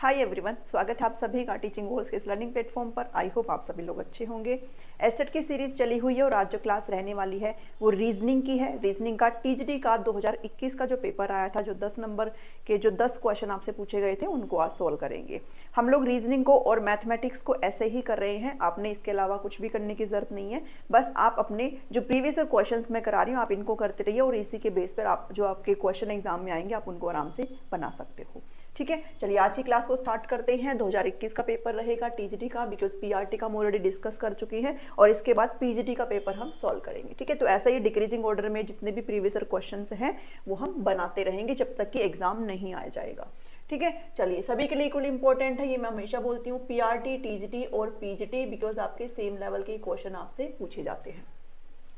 Hi everyone, स्वागत है आप सभी का टीचिंग गोल्स के इस लर्निंग प्लेटफॉर्म पर। आई होप आप सभी लोग अच्छे होंगे। एस्टेट की सीरीज चली हुई है और आज जो क्लास रहने वाली है वो रीजनिंग की है। रीजनिंग का टीजीटी का 2021 का जो पेपर आया था, जो 10 नंबर के जो 10 क्वेश्चन आपसे पूछे गए थे उनको आज सोल्व करेंगे। हम लोग रीजनिंग को और मैथमेटिक्स को ऐसे ही कर रहे हैं, आपने इसके अलावा कुछ भी करने की जरूरत नहीं है। बस आप अपने जो प्रीवियस क्वेश्चन मैं करा रही हूँ आप इनको करते रहिए और इसी के बेस पर आप जो आपके क्वेश्चन एग्जाम में आएंगे आप उनको आराम से बना सकते हो। ठीक है, चलिए आज की क्लास को स्टार्ट करते हैं। 2021 का पेपर रहेगा टीजीटी का, बिकॉज पीआरटी का हम ऑलरेडी डिस्कस कर चुकी हैं और इसके बाद पीजीटी का पेपर हम सॉल्व करेंगे। ठीक है, तो ऐसा ही डिक्रीजिंग ऑर्डर में जितने भी प्रीवियस क्वेश्चंस हैं वो हम बनाते रहेंगे जब तक कि एग्जाम नहीं आ जाएगा। ठीक है, चलिए सभी के लिए इक्वली इंपॉर्टेंट है, ये मैं हमेशा बोलती हूँ, पीआरटी, टीजीटी और पीजीटी, बिकॉज आपके सेम लेवल के क्वेश्चन आपसे पूछे जाते हैं।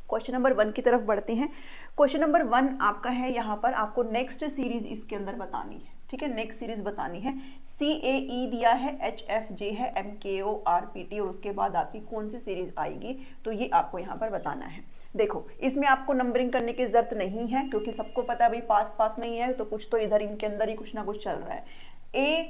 क्वेश्चन नंबर 1 की तरफ बढ़ते हैं। क्वेश्चन नंबर 1 आपका है, यहाँ पर आपको नेक्स्ट सीरीज इसके अंदर बतानी है। ठीक है, नेक्स्ट सीरीज बतानी है। CAE दिया है, HFJ है, MKO, RPT और उसके बाद आपकी कौन सी सीरीज आएगी, तो ये आपको यहाँ पर बताना है। देखो, इसमें आपको नंबरिंग करने की जरूरत नहीं है क्योंकि सबको पता है भाई पास नहीं है, तो कुछ तो इधर इनके अंदर ही कुछ ना कुछ चल रहा है। A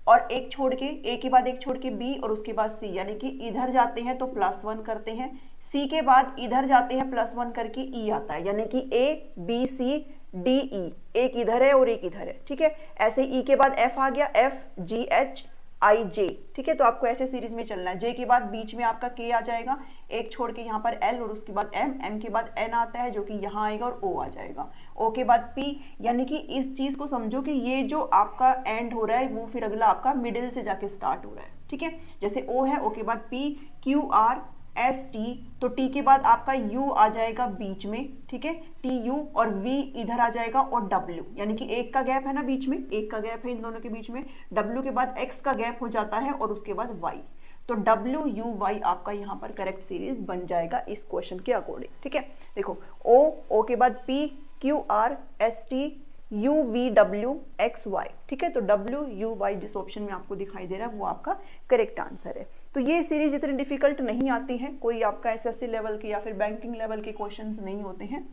और एक छोड़ के, ए के बाद एक छोड़ के बी और उसके बाद सी, यानी कि इधर जाते हैं तो +1 करते हैं, सी के बाद इधर जाते हैं +1 करके ई आता है, यानी कि A B C D E, एक इधर है और एक इधर है। ठीक है, ऐसे ई के बाद एफ आ गया, एफ जी एच आई जे। ठीक है, तो आपको ऐसे सीरीज में चलना है। जे के बाद बीच में आपका के आ जाएगा, एक छोड़ के यहाँ पर एल और उसके बाद एम, एम के बाद एन आता है जो कि यहाँ आएगा और ओ आ जाएगा, ओ के बाद पी, यानी कि इस चीज को समझो कि ये जो आपका एंड हो रहा है वो फिर अगला आपका मिडिल से जाके स्टार्ट हो रहा है। ठीक है, जैसे ओ है, ओ के बाद P Q R S T, तो टी के बाद आपका यू आ जाएगा बीच में। ठीक है, टी यू और वी इधर आ जाएगा और डब्ल्यू, यानी कि एक का गैप है ना बीच में, एक का गैप है इन दोनों के बीच में। डब्ल्यू के बाद एक्स का गैप हो जाता है और उसके बाद वाई, तो डब्ल्यू यू वाई आपका यहाँ पर करेक्ट सीरीज बन जाएगा इस क्वेश्चन के अकॉर्डिंग। ठीक है, देखो ओ के बाद P Q R S T U V W X Y. ठीक है, तो डब्ल्यू यू वाई जिस ऑप्शन में आपको दिखाई दे रहा है वो आपका करेक्ट आंसर है। तो ये सीरीज इतनी डिफिकल्ट नहीं आती है, कोई आपका एसएससी लेवल के या फिर बैंकिंग लेवल के क्वेश्चंस नहीं होते हैं,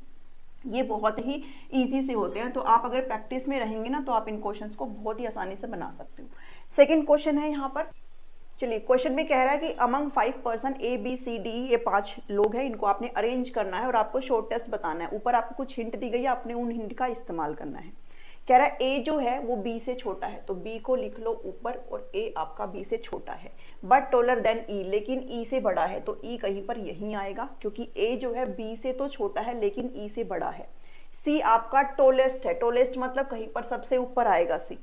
ये बहुत ही इजी से होते हैं। तो आप अगर प्रैक्टिस में रहेंगे ना तो आप इन क्वेश्चंस को बहुत ही आसानी से बना सकते हो। सेकेंड क्वेश्चन है यहाँ पर, चलिए क्वेश्चन में कह रहा है कि अमंग 5 पर्सन ABCD, ये 5 लोग हैं, इनको आपने अरेंज करना है और आपको शॉर्ट टेस्ट बताना है। ऊपर आपको कुछ हिंट दी गई है, आपने उन हिंट का इस्तेमाल करना है। कह रहा है A जो है वो B से छोटा है, तो B को लिख लो ऊपर और A आपका B से छोटा है, बट टॉलर देन E, लेकिन E से बड़ा है, तो E कहीं पर यहीं आएगा क्योंकि A जो है B से तो छोटा है लेकिन E से बड़ा है। C आपका टॉलेस्ट है, टॉलेस्ट मतलब कहीं पर सबसे ऊपर आएगा C।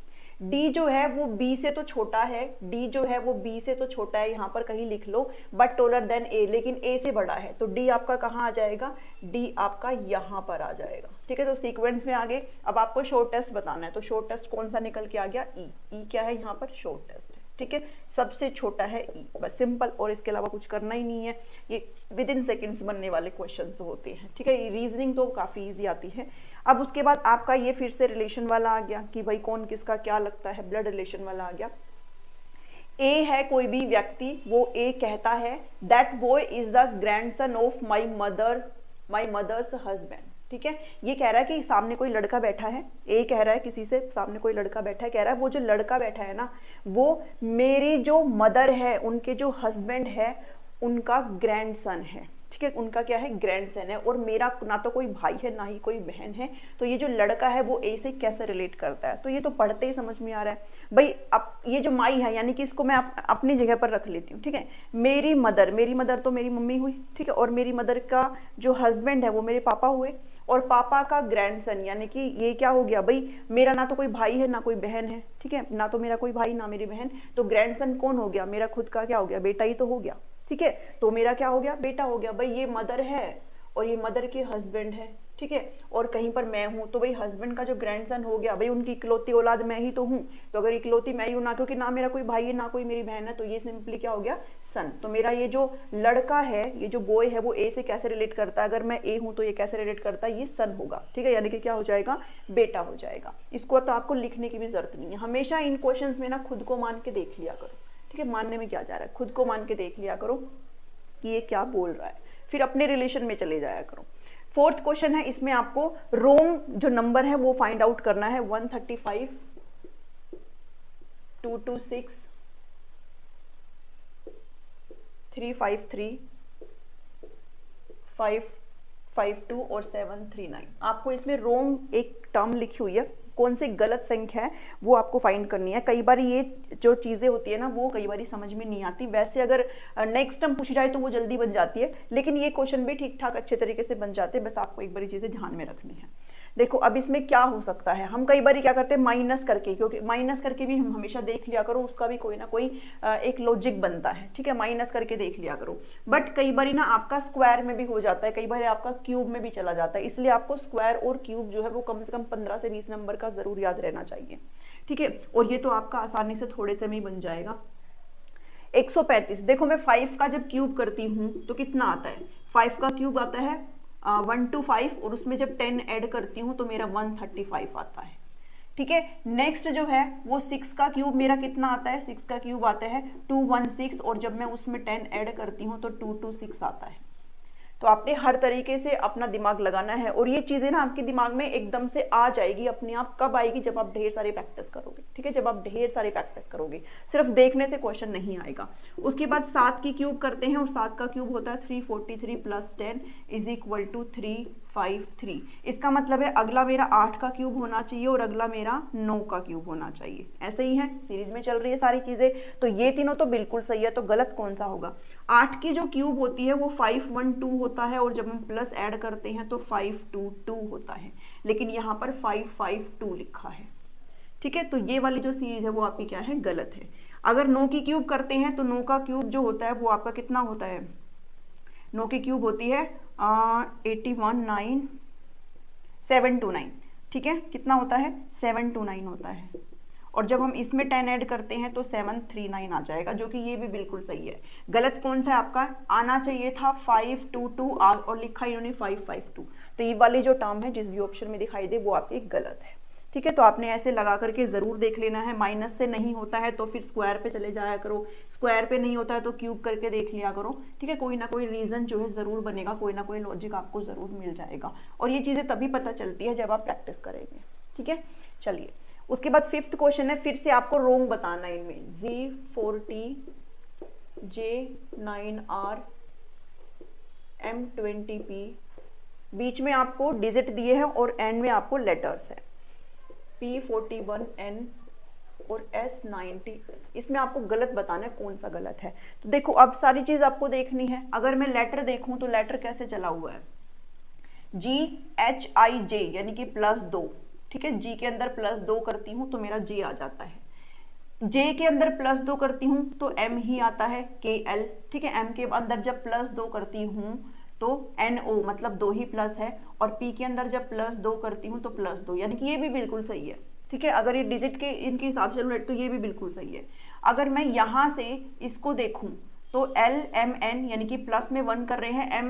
D जो है वो B से तो छोटा है, D जो है वो B से तो छोटा है, यहाँ पर कहीं लिख लो, बट टॉलर देन A, लेकिन A से बड़ा है, तो D आपका कहाँ आ जाएगा, D आपका यहाँ पर आ जाएगा। ठीक है, तो सीक्वेंस में आगे अब आपको शॉर्ट टेस्ट बताना है, तो शॉर्ट टेस्ट कौन सा निकल के आ गया, E क्या है यहाँ पर, शॉर्ट टेस्ट है। ठीक है, सबसे छोटा है E, बस सिंपल, और इसके अलावा कुछ करना ही नहीं है, ये विद इन सेकेंड्स बनने वाले क्वेश्चंस होते हैं। ठीक है, ये रीजनिंग तो काफी इजी आती है। अब उसके बाद आपका ये फिर से रिलेशन वाला आ गया कि भाई कौन किसका क्या लगता है, ब्लड रिलेशन वाला आ गया। ए है कोई भी व्यक्ति, वो ए कहता है that boy is the grandson of my mother's husband. ठीक है, ये कह रहा है कि सामने कोई लड़का बैठा है, ए कह रहा है किसी से, सामने कोई लड़का बैठा है, कह रहा है वो जो लड़का बैठा है ना वो मेरी जो मदर है, उनके जो हस्बैंड है उनका ग्रैंडसन है। ठीक है, उनका क्या है, ग्रैंडसन है, और मेरा ना तो कोई भाई है ना ही कोई बहन है, तो ये जो लड़का है वो ए से कैसे रिलेट करता है, तो ये तो पढ़ते ही समझ में आ रहा है भाई। अब ये जो माई है, यानी कि इसको मैं अपनी जगह पर रख लेती हूँ। ठीक है, मेरी मदर तो मेरी मम्मी हुई। ठीक है, और मेरी मदर का जो हस्बैंड है वो मेरे पापा हुए, और पापा का ग्रैंडसन, यानी कि ये क्या हो गया भाई, मेरा ना तो कोई भाई है ना कोई बहन है। ठीक है, ना तो मेरा कोई भाई ना मेरी बहन, तो ग्रैंडसन कौन हो गया, मेरा खुद का क्या हो गया, बेटा ही तो हो गया। ठीक है, तो मेरा क्या हो गया, बेटा हो गया। भाई ये मदर है और ये मदर के हस्बैंड है। ठीक है, और कहीं पर मैं हूं, तो भाई हस्बैंड का जो ग्रैंडसन हो गया, भाई उनकी इकलौती औलाद मैं ही तो हूं, तो अगर इकलौती मैं ही हूं ना, क्योंकि ना मेरा कोई भाई है ना कोई मेरी बहन है, तो ये सिंपली क्या हो गया, सन। तो मेरा ये जो लड़का है, ये जो बॉय है वो ए से कैसे रिलेट करता है, अगर मैं ए हूं तो ये कैसे रिलेट करता है, ये सन होगा। ठीक है, यानी कि क्या हो जाएगा, बेटा हो जाएगा। इसको तो आपको लिखने की भी जरूरत नहीं है, हमेशा इन क्वेश्चंस में ना खुद को मान के देख लिया करो। ठीक है, मानने में क्या जा रहा है, खुद को मान के देख लिया करो कि ये क्या बोल रहा है, फिर अपने रिलेशन में चले जाया करो। फोर्थ क्वेश्चन है, इसमें आपको रोम जो नंबर है वो फाइंड आउट करना है, 135 226, 353, 552 और 739। आपको इसमें रोंग एक टर्म लिखी हुई है, कौन सी गलत संख्या है वो आपको फाइंड करनी है। कई बार ये जो चीज़ें होती है ना वो कई बार समझ में नहीं आती। वैसे अगर नेक्स्ट टर्म पूछी जाए तो वो जल्दी बन जाती है, लेकिन ये क्वेश्चन भी ठीक ठाक अच्छे तरीके से बन जाते हैं। बस आपको एक बारी चीज़ें ध्यान में रखनी है। देखो अब इसमें क्या हो सकता है, हम कई बार क्या करते हैं माइनस करके, क्योंकि माइनस करके भी हम हमेशा देख लिया करो, उसका भी कोई ना कोई एक लॉजिक बनता है, ठीक है, माइनस करके देख लिया करो। बट कई बार ना आपका स्क्वायर में भी हो जाता है, कई बार आपका क्यूब में भी चला जाता है, इसलिए आपको स्क्वायर और क्यूब जो है वो कम से कम 15 से 20 नंबर का जरूर याद रहना चाहिए, ठीक है। और ये तो आपका आसानी से थोड़े से में ही बन जाएगा। 135, देखो मैं 5 का जब क्यूब करती हूँ तो कितना आता है, 5 का क्यूब आता है 125, और उसमें जब 10 ऐड करती हूँ तो मेरा 135 आता है, ठीक है। नेक्स्ट जो है वो 6 का क्यूब मेरा कितना आता है, 6 का क्यूब आता है 216, और जब मैं उसमें 10 ऐड करती हूँ तो 226 आता है। तो आपने हर तरीके से अपना दिमाग लगाना है, और ये चीजें ना आपके दिमाग में एकदम से आ जाएगी अपने आप। कब आएगी, जब आप ढेर सारी प्रैक्टिस करोगे, ठीक है, जब आप ढेर सारी प्रैक्टिस करोगे, सिर्फ देखने से क्वेश्चन नहीं आएगा। उसके बाद 7 की क्यूब करते हैं, और 7 का क्यूब होता है 343 प्लस 10 इज इक्वल टू 353। इसका मतलब है अगला मेरा 8 का क्यूब होना चाहिए और अगला मेरा 9 का क्यूब होना चाहिए। ऐसे ही है, सीरीज में चल रही है सारी चीजें, तो ये तीनों तो बिल्कुल सही है, तो गलत कौन सा होगा। 8 की जो क्यूब होती है वो 512 होता है, और जब हम प्लस ऐड करते हैं तो 522 होता है, लेकिन यहाँ पर 552 लिखा है, ठीक है। तो ये वाली जो सीरीज है वो आपकी क्या है, गलत है। अगर 9 की क्यूब करते हैं तो 9 का क्यूब जो होता है वो आपका कितना होता है, 9 की क्यूब होती है 729, ठीक है, कितना होता है 729 होता है। और जब हम इसमें 10 ऐड करते हैं तो 739 आ जाएगा, जो कि ये भी बिल्कुल सही है। गलत कौन सा है आपका, आना चाहिए था 522 और लिखा इन्होंने 552। तो ये वाली जो टर्म है जिस भी ऑप्शन में दिखाई दे वो आपकी गलत है, ठीक है। तो आपने ऐसे लगा करके जरूर देख लेना है। माइनस से नहीं होता है तो फिर स्क्वायर पे चले जाया करो, स्क्वायर पे नहीं होता है तो क्यूब करके देख लिया करो, ठीक है। कोई ना कोई रीजन जो है जरूर बनेगा, कोई ना कोई लॉजिक आपको जरूर मिल जाएगा, और ये चीजें तभी पता चलती है जब आप प्रैक्टिस करेंगे, ठीक है। चलिए उसके बाद 5th क्वेश्चन है, फिर से आपको रोंग बताना है इनमें। Z40, J9R, M20P, बीच में आपको डिजिट दिए हैं और एंड में आपको लेटर्स है, P41N और S90। इसमें आपको गलत बताना है कौन सा गलत है। तो देखो अब सारी चीज आपको देखनी है। अगर मैं लेटर देखूं तो लेटर कैसे चला हुआ है, GHIJ यानी कि +2, ठीक है। G के अंदर +2 करती हूँ तो मेरा J आ जाता है, J के अंदर +2 करती हूँ तो M ही आता है, KL, ठीक है। M के अंदर जब +2 करती हूँ तो NO मतलब 2 ही प्लस है, और P के अंदर जब +2 करती हूँ तो +2, यानी कि ये भी बिल्कुल सही है, ठीक है। अगर ये डिजिट के इनके हिसाब से चलूँ तो ये भी बिल्कुल सही है। अगर मैं यहाँ से इसको देखूँ तो LMN यानी कि प्लस में 1 कर रहे हैं,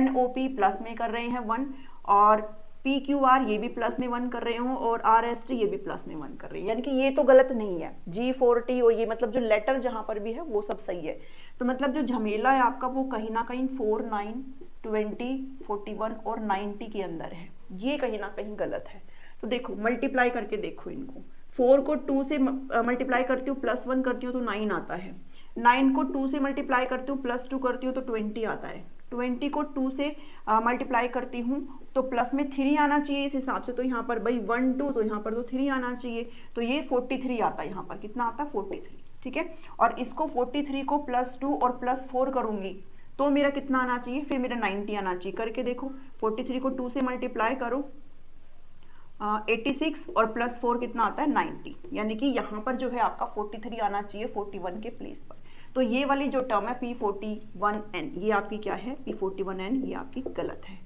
NOP प्लस में कर रहे हैं 1, और PQR ये भी प्लस में 1 कर रहे हो, और RST ये भी प्लस में 1 कर रही है, यानी कि ये तो गलत नहीं है। G40 और ये मतलब जो लेटर जहां पर भी है वो सब सही है। तो मतलब जो झमेला है आपका वो कहीं ना कहीं 4, 9, 20, 41 और 90 के अंदर है, ये कहीं ना कहीं गलत है। तो देखो मल्टीप्लाई करके देखो इनको, 4 को 2 से मल्टीप्लाई करती हूँ +1 करती हूँ तो 9 आता है, 9 को 2 से मल्टीप्लाई करती हूँ +2 करती हूँ तो 20 आता है, 20 को 2 से मल्टीप्लाई करती हूँ तो प्लस में 3 आना चाहिए इस हिसाब से, तो यहाँ पर भाई 1 2 तो यहाँ पर तो 3 आना चाहिए, तो ये 43 आता है, यहाँ पर कितना आता है 43, ठीक है। और इसको 43 को +2 और +4 करूंगी तो मेरा कितना आना चाहिए, फिर मेरा 90 आना चाहिए। करके देखो 43 को 2 से मल्टीप्लाई करो 86 और +4 कितना आता है 90, यानी कि यहाँ पर जो है आपका 43 आना चाहिए 41 के प्लेस पर। तो ये वाली जो टर्म है P41N ये आपकी क्या है, P41N ये आपकी गलत है,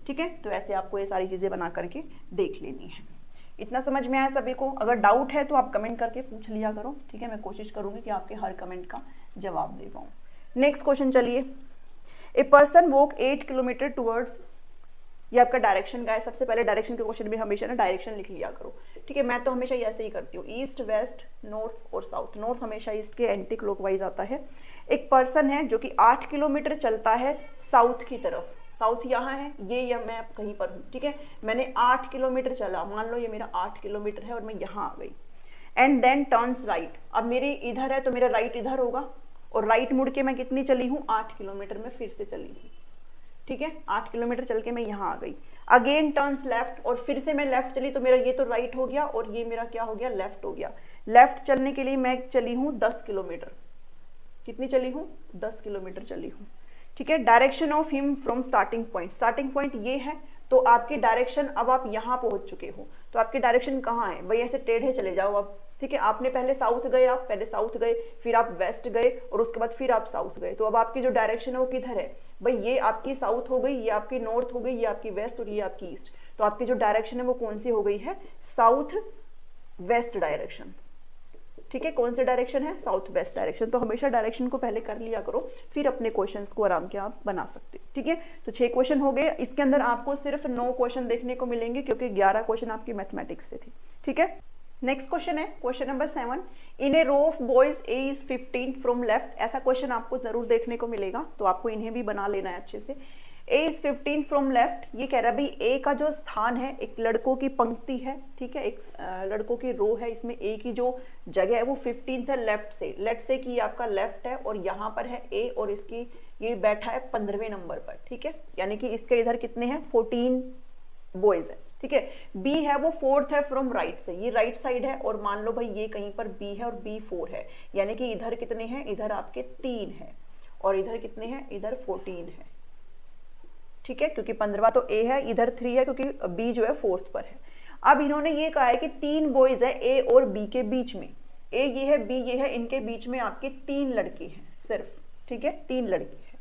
ठीक है। तो ऐसे आपको ये सारी चीजें बना करके देख लेनी है। इतना समझ में आया सभी को? अगर डाउट है तो आप कमेंट करके पूछ लिया करो, ठीक है। मैं कोशिश करूंगी कि आपके हर कमेंट का जवाब दे पाऊँ। नेक्स्ट क्वेश्चन चलिए। A person walk 8 kilometre towards, ये आपका डायरेक्शन का है। सबसे पहले डायरेक्शन के क्वेश्चन में हमेशा ना डायरेक्शन लिख लिया करो, ठीक है। मैं तो हमेशा ऐसे ही करती हूँ, ईस्ट, वेस्ट, नॉर्थ और साउथ। नॉर्थ हमेशा ईस्ट के एंटी क्लॉकवाइज आता है। एक पर्सन है जो कि 8 किलोमीटर चलता है साउथ की तरफ, साउथ यहाँ है, ये या मैं कहीं पर हूँ, ठीक है। मैंने 8 किलोमीटर चला, मान लो ये मेरा 8 किलोमीटर है और मैं यहाँ आ गई। And then turns right. अब मेरी इधर है तो मेरा राइट इधर होगा, और राइट मुड़ के मैं कितनी चली हूँ, 8 किलोमीटर में फिर से चली हूँ, ठीक है। 8 किलोमीटर चल के मैं यहाँ आ गई। अगेन टर्न्स लेफ्ट, और फिर से मैं लेफ्ट चली, तो मेरा ये तो राइट हो गया और ये मेरा क्या हो गया, लेफ्ट हो गया। लेफ्ट चलने के लिए मैं चली हूँ 10 किलोमीटर। कितनी चली हूँ, 10 किलोमीटर चली हूँ, ठीक है। Direction of him from starting point, starting point ये है, तो आपकी डायरेक्शन, अब आप यहाँ पहुंच चुके हो, तो आपकी डायरेक्शन कहाँ है भाई, ऐसे टेढ़े चले जाओ अब, ठीक है। आपने पहले साउथ गए, आप पहले साउथ गए, फिर आप वेस्ट गए, और उसके बाद फिर आप साउथ गए, तो अब आपकी जो डायरेक्शन है वो किधर है भाई, ये आपकी साउथ हो गई, ये आपकी नॉर्थ हो गई, ये आपकी वेस्ट और ये आपकी ईस्ट। तो आपकी जो डायरेक्शन है वो कौन सी हो गई है, साउथ वेस्ट डायरेक्शन, ठीक है। कौन सा डायरेक्शन है, साउथ वेस्ट डायरेक्शन। तो हमेशा डायरेक्शन को पहले कर लिया करो, फिर अपने क्वेश्चंस को आराम के आप बना सकते हो, ठीक है। तो 6 क्वेश्चन हो गए, इसके अंदर आपको सिर्फ 9 क्वेश्चन देखने को मिलेंगे, क्योंकि 11 क्वेश्चन आपकी मैथमेटिक्स से थी, ठीक है। नेक्स्ट क्वेश्चन है question number 7। In a row of boys A is 15 from left. ऐसा क्वेश्चन आपको जरूर देखने को मिलेगा, तो आपको इन्हें भी बना लेना है अच्छे से। ए इज 15 फ्रॉम लेफ्ट, ये कह रहा है भाई ए का जो स्थान है, एक लड़कों की पंक्ति है, ठीक है, एक लड़कों की रो है, इसमें ए की जो जगह है वो 15 है लेफ्ट से। लेट्स से कि आपका लेफ्ट है और यहाँ पर है ए, और इसकी ये बैठा है 15वें नंबर पर, ठीक है। यानी कि इसके इधर कितने हैं, 14 बॉयज है, ठीक है। बी है वो 4th है फ्रॉम राइट से, ये राइट साइड है, और मान लो भाई ये कहीं पर बी है और बी 4 है, यानी कि इधर कितने हैं, इधर आपके 3 है, और इधर कितने हैं, इधर 14 है, ठीक है। क्योंकि 15वां तो ए है, इधर 3 है, क्योंकि बी जो है 4th पर है। अब इन्होंने ये कहा है कि 3 बॉयज है ए और बी के बीच में, ए ये है, बी ये है, इनके बीच में आपके 3 लड़के हैं सिर्फ, ठीक है, 3 लड़के हैं।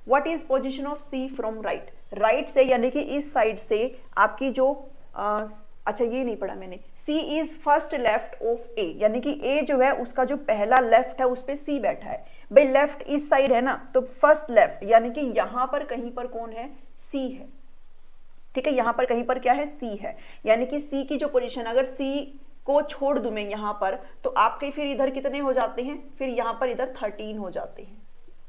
What is position of C from right, right से यानी कि इस साइड से आपकी जो अच्छा ये नहीं पढ़ा मैंने, सी इज फर्स्ट लेफ्ट ऑफ ए, यानी कि ए जो है उसका जो पहला लेफ्ट है उस पे सी बैठा है। भाई लेफ्ट इस साइड है ना, तो फर्स्ट लेफ्ट यानी कि यहां पर कहीं पर कौन है, सी है, ठीक है। यहां पर कहीं पर क्या है, सी है, यानी कि सी की जो पोजीशन, अगर सी को छोड़ दूं मैं यहां पर, तो आपके फिर इधर कितने हो जाते हैं, फिर यहां पर इधर 13 हो जाते हैं,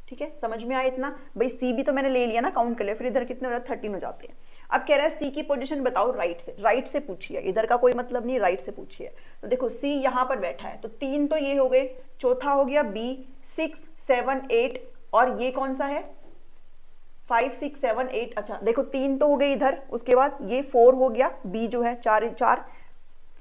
ठीक है। समझ में आया इतना, भाई सी भी तो मैंने ले लिया ना काउंट कर लिया, फिर इधर कितने हो जाते, 13 हो जाते हैं। अब कह रहा है सी की पोजीशन बताओ राइट से, राइट से पूछिए, इधर का कोई मतलब नहीं, राइट से पूछिए। तो देखो सी यहां पर बैठा है, तो 3 तो ये हो गए, चौथा हो गया बी, 6 7 8, और ये कौन सा है, 5 6 7 8। अच्छा देखो 3 तो हो गए इधर, उसके बाद ये 4 हो गया, बी जो है 4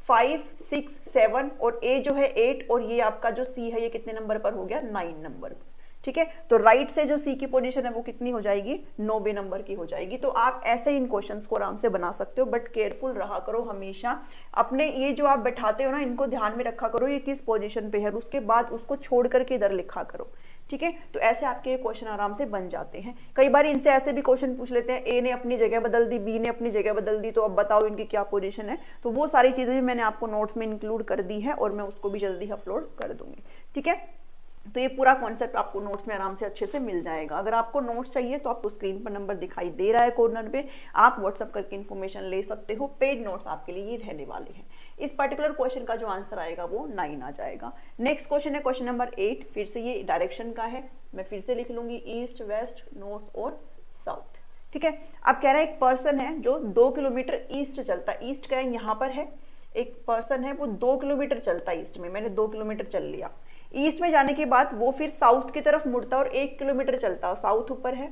5 6 7, और ए जो है 8, और ये आपका जो सी है ये कितने नंबर पर हो गया, 9 नंबर पर, ठीक है। तो राइट से जो सी की पोजीशन है वो कितनी हो जाएगी, 9वें नंबर की हो जाएगी। तो आप ऐसे इन क्वेश्चंस को आराम से बना सकते हो, बट केयरफुल रहा करो हमेशा, अपने ये जो आप बैठाते हो ना इनको ध्यान में रखा करो ये किस पोजीशन पे है, और उसके बाद उसको छोड़ करके इधर लिखा करो, ठीक है। तो ऐसे आपके क्वेश्चन आराम से बन जाते हैं। कई बार इनसे ऐसे भी क्वेश्चन पूछ लेते हैं, ए ने अपनी जगह बदल दी, बी ने अपनी जगह बदल दी, तो अब बताओ इनकी क्या पोजीशन है। तो वो सारी चीजें भी मैंने आपको नोट्स में इंक्लूड कर दी है, और मैं उसको भी जल्दी अपलोड कर दूंगी, ठीक है। तो ये पूरा कॉन्सेप्ट आपको नोट्स में आराम से अच्छे से मिल जाएगा। अगर आपको नोट्स चाहिए तो आपको स्क्रीन पर नंबर दिखाई दे रहा है कॉर्नर पे, आप व्हाट्सअप करके इन्फॉर्मेशन ले सकते हो। पेड नोट्स आपके लिए ये रहने वाले हैं। इस पर्टिकुलर क्वेश्चन का जो आंसर आएगा वो 9 आ जाएगा। नेक्स्ट क्वेश्चन है क्वेश्चन नंबर 8, फिर से ये डायरेक्शन का है, मैं फिर से लिख लूंगी ईस्ट वेस्ट नॉर्थ और साउथ, ठीक है। अब कह रहा है एक पर्सन है जो 2 किलोमीटर ईस्ट चलता है, ईस्ट का यहाँ पर है, एक पर्सन है वो 2 किलोमीटर चलता है ईस्ट में, मैंने 2 किलोमीटर चल लिया। ईस्ट में जाने के बाद वो फिर साउथ की तरफ मुड़ता और 1 किलोमीटर चलता, साउथ ऊपर है,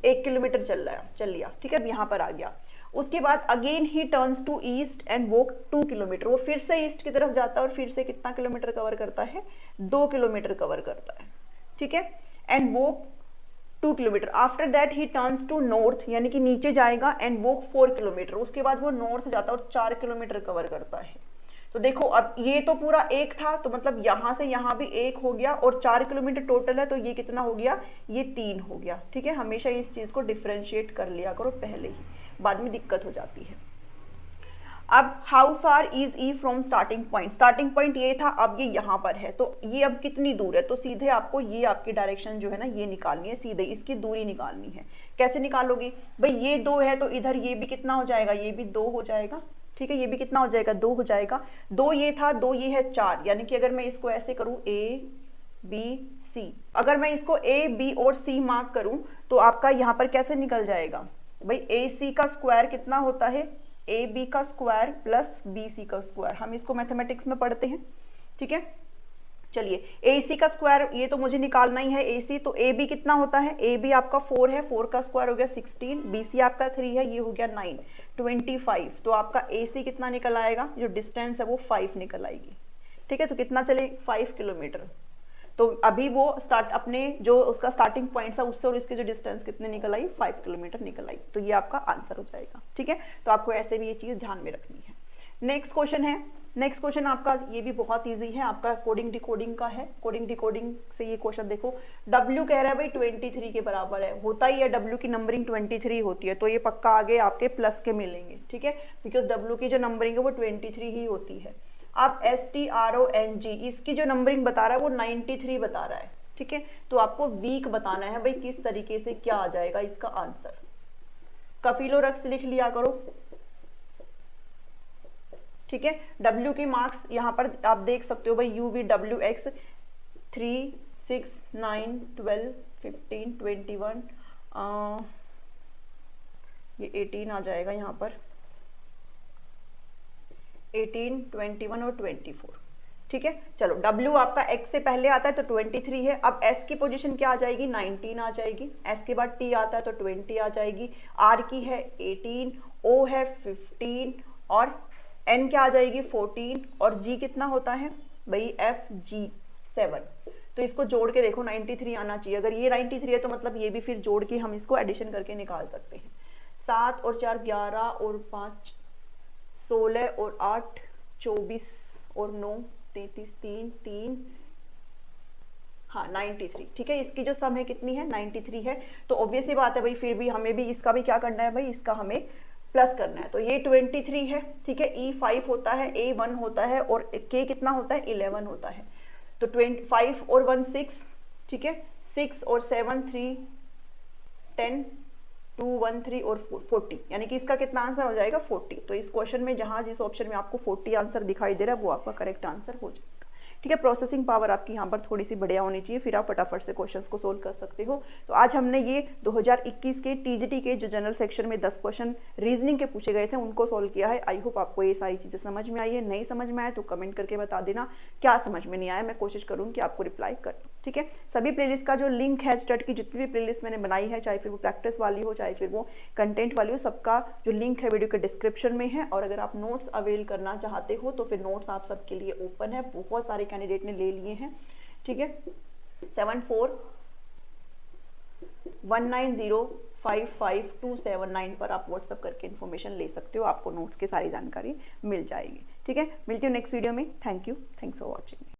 1 किलोमीटर चल लिया, ठीक है। अब यहाँ पर आ गया, उसके बाद again he turns to east and walk 2 kilometre, वो फिर से ईस्ट की तरफ जाता है और फिर से कितना किलोमीटर कवर करता है, 2 किलोमीटर कवर करता है, ठीक है। And walk 2 kilometre, after that he turns to north, यानी कि नीचे जाएगा, एंड वॉक 4 किलोमीटर, उसके बाद वो नॉर्थ जाता है और 4 किलोमीटर कवर करता है। तो देखो अब ये तो पूरा 1 था, तो मतलब यहां से यहां भी 1 हो गया, और 4 किलोमीटर टोटल है, तो ये कितना हो गया, ये 3 हो गया, ठीक है। हमेशा इस चीज को डिफरेंशिएट कर लिया करो पहले ही, बाद में दिक्कत हो जाती है। अब how far is E from starting point, starting point ये था, अब ये यहाँ पर है, तो ये अब कितनी दूर है, तो सीधे आपको ये आपकी डायरेक्शन जो है ना ये निकालनी है, सीधे इसकी दूरी निकालनी है। कैसे निकालोगे भाई, ये 2 है तो इधर ये भी कितना हो जाएगा, ये भी 2 हो जाएगा, ठीक है। ये भी कितना हो जाएगा, 2 हो जाएगा। 2 ये था, 2 ये है 4, यानी कि अगर मैं इसको ऐसे करूं ए बी सी, अगर मैं इसको ए बी और सी मार्क करूं तो आपका यहाँ पर कैसे निकल जाएगा भाई, ए सी का स्क्वायर कितना होता है AB का स्क्वायर प्लस BC का स्क्वायर, हम इसको मैथमेटिक्स में पढ़ते हैं, ठीक है। चलिए AC का स्क्वायर ये तो मुझे निकालना ही है AC, तो AB कितना होता है, AB आपका 4 है, 4 का स्क्वायर हो गया 16, BC आपका 3 है, ये हो गया 9, 25, तो आपका AC कितना निकल आएगा, जो डिस्टेंस है वो 5 निकल आएगी, ठीक है। तो कितना चले, 5 किलोमीटर। तो अभी वो स्टार्ट अपने जो उसका स्टार्टिंग पॉइंट था उससे और इसके जो डिस्टेंस कितने निकल आई, 5 किलोमीटर निकल आई, तो ये आपका आंसर हो जाएगा, ठीक है। तो आपको ऐसे भी ये चीज ध्यान में रखनी है। नेक्स्ट क्वेश्चन है, नेक्स्ट क्वेश्चन आपका ये भी बहुत इजी है, आपका कोडिंग डिकोडिंग का है। कोडिंग डिकोडिंग से ये क्वेश्चन देखो, W कह रहा है भाई 23 के बराबर है, होता ही है, W की नंबरिंग 23 होती है, तो ये पक्का आगे आपके प्लस के मिलेंगे, ठीक है, बिकॉज W की जो नंबरिंग है वो 23 ही होती है। अब STRONG इसकी जो नंबरिंग बता रहा है वो 93 बता रहा है, ठीक है। तो आपको वीक बताना है भाई किस तरीके से क्या आ जाएगा इसका आंसर। कफिलोरक्स लिख लिया करो, ठीक है। W की मार्क्स यहाँ पर आप देख सकते हो भाई, UVWX 3, 6, 9, 12, 15, 21, ये 18 आ जाएगा यहाँ पर, 18, 21 और 24, ठीक है। चलो W आपका X से पहले आता है तो 23 है। अब S की पोजीशन क्या आ जाएगी, 19 आ जाएगी। S के बाद T आता है तो 20 आ जाएगी। R की है 18, O है 15 और N क्या आ जाएगी 14 और G कितना होता है भाई, FG 7। तो इसको जोड़ के देखो 93 आना चाहिए। अगर ये 93 है तो मतलब ये भी फिर जोड़ के हम इसको एडिशन करके निकाल सकते हैं। 7 और 4 11 और 5 16 और 8 24 और 9 33 3 हाँ 93, ठीक है। इसकी जो सम है कितनी है, 93 है। तो ऑब्वियस ही बात है भाई, फिर भी हमें भी इसका भी क्या करना है भाई, इसका हमें प्लस करना है। तो ये 23 है, ठीक है। E 5 होता है, A 1 होता है और K कितना होता है, 11 होता है। तो 25 और 1 6, ठीक है। 6 और 7 3 10 2 1 3 और 40, यानी कि इसका कितना आंसर हो जाएगा 40। तो इस क्वेश्चन में जहां जिस ऑप्शन में आपको 40 आंसर दिखाई दे रहा है वो आपका करेक्ट आंसर हो जाएगा, ठीक है। प्रोसेसिंग पावर आपकी यहाँ पर थोड़ी सी बढ़िया होनी चाहिए, फिर आप फटाफट से क्वेश्चंस को सोल्व कर सकते हो। तो आज हमने ये 2021 के TGT के जो जनरल सेक्शन में 10 क्वेश्चन रीजनिंग के पूछे गए थे उनको सोल्व किया है। आई होप आपको ये सारी चीजें समझ में आई है। नहीं समझ में आए तो कमेंट करके बता देना क्या समझ में नहीं आया, मैं कोशिश करूँगी कि आपको रिप्लाई कर दूँ, ठीक है। सभी प्लेलिस्ट का जो लिंक है, स्टड की जितनी भी प्लेलिस्ट मैंने बनाई है, चाहे फिर वो प्रैक्टिस वाली हो चाहे फिर वो कंटेंट वाली हो, सबका जो लिंक है वीडियो के डिस्क्रिप्शन में है। और अगर आप नोट्स अवेल करना चाहते हो तो फिर नोट्स आप सबके लिए ओपन है, बहुत सारे कैंडिडेट ने ले लिए हैं, ठीक है। 7419055279 पर आप व्हाट्सएप करके इन्फॉर्मेशन ले सकते हो, आपको नोट्स की सारी जानकारी मिल जाएगी, ठीक है। मिलती हूँ नेक्स्ट वीडियो में। Thank you, thanks for watching.